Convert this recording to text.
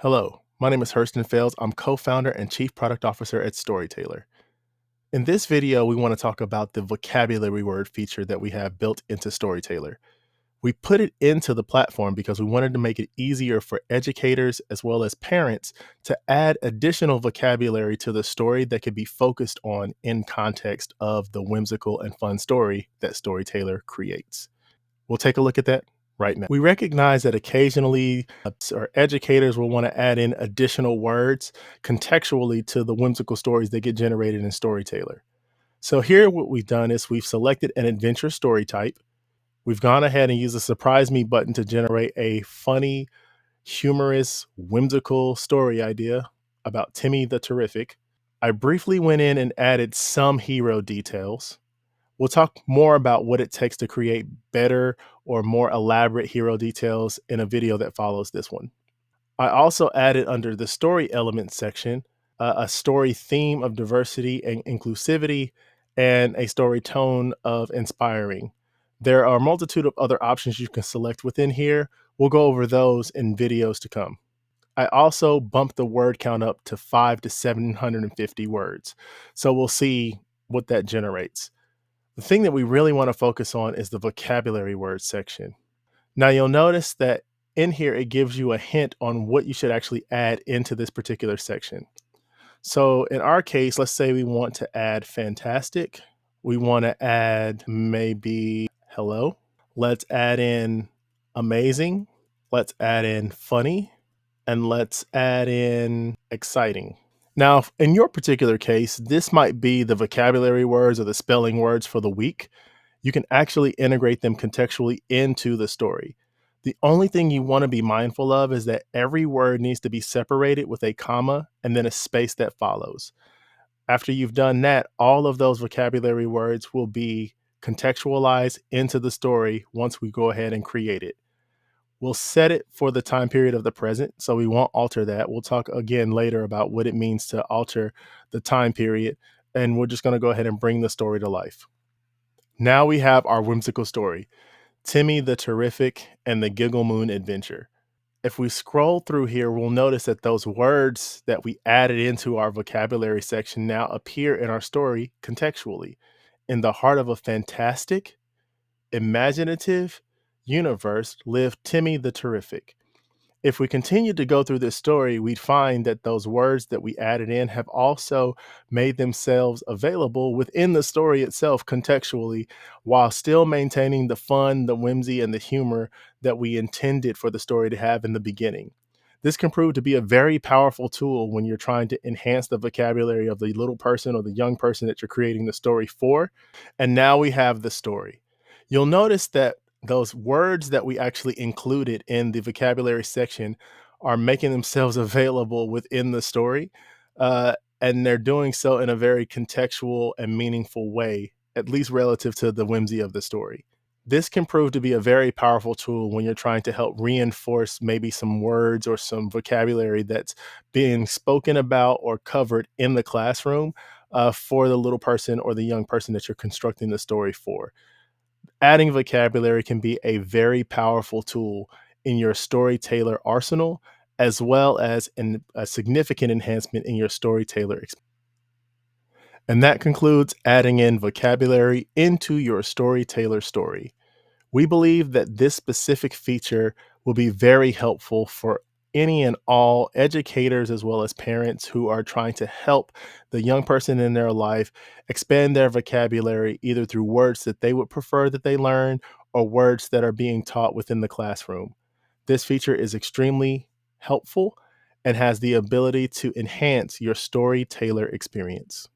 Hello, my name is Hurston Fales. I'm co-founder and chief product officer at Storytailor. In this video, we want to talk about the vocabulary word feature that we have built into Storytailor. We put it into the platform because we wanted to make it easier for educators as well as parents to add additional vocabulary to the story that could be focused on in context of the whimsical and fun story that Storytailor creates. We'll take a look at that right now. We recognize that occasionally our educators will want to add in additional words contextually to the whimsical stories that get generated in Storytailor. So here what we've done is we've selected an adventure story type. We've gone ahead and used the surprise me button to generate a funny, humorous, whimsical story idea about Timmy the Terrific. I briefly went in and added some hero details. We'll talk more about what it takes to create better or more elaborate hero details in a video that follows this one. I also added under the story elements section a story theme of diversity and inclusivity and a story tone of inspiring. There are a multitude of other options you can select within here. We'll go over those in videos to come. I also bumped the word count up to 5 to 750 words. So we'll see what that generates. The thing that we really want to focus on is the vocabulary word section. Now you'll notice that in here, it gives you a hint on what you should actually add into this particular section. So in our case, let's say we want to add fantastic. We want to add maybe hello. Let's add in amazing. Let's add in funny. And let's add in exciting. Now, in your particular case, this might be the vocabulary words or the spelling words for the week. You can actually integrate them contextually into the story. The only thing you want to be mindful of is that every word needs to be separated with a comma and then a space that follows. After you've done that, all of those vocabulary words will be contextualized into the story once we go ahead and create it. We'll set it for the time period of the present, so we won't alter that. We'll talk again later about what it means to alter the time period, and we're just going to go ahead and bring the story to life. Now we have our whimsical story, Timmy the Terrific and the Giggle Moon Adventure. If we scroll through here, we'll notice that those words that we added into our vocabulary section now appear in our story contextually. In the heart of a fantastic, imaginative universe lived Timmy the Terrific. If we continued to go through this story, we'd find that those words that we added in have also made themselves available within the story itself contextually, while still maintaining the fun, the whimsy, and the humor that we intended for the story to have in the beginning. This can prove to be a very powerful tool when you're trying to enhance the vocabulary of the little person or the young person that you're creating the story for. And now we have the story. You'll notice that those words that we actually included in the vocabulary section are making themselves available within the story. And they're doing so in a very contextual and meaningful way, at least relative to the whimsy of the story. This can prove to be a very powerful tool when you're trying to help reinforce maybe some words or some vocabulary that's being spoken about or covered in the classroom for the little person or the young person that you're constructing the story for. Adding vocabulary can be a very powerful tool in your Storytailor arsenal, as well as a significant enhancement in your Storytailor experience. And that concludes adding in vocabulary into your Storytailor story. We believe that this specific feature will be very helpful for any and all educators as well as parents who are trying to help the young person in their life expand their vocabulary either through words that they would prefer that they learn or words that are being taught within the classroom. This feature is extremely helpful and has the ability to enhance your Storytailor experience.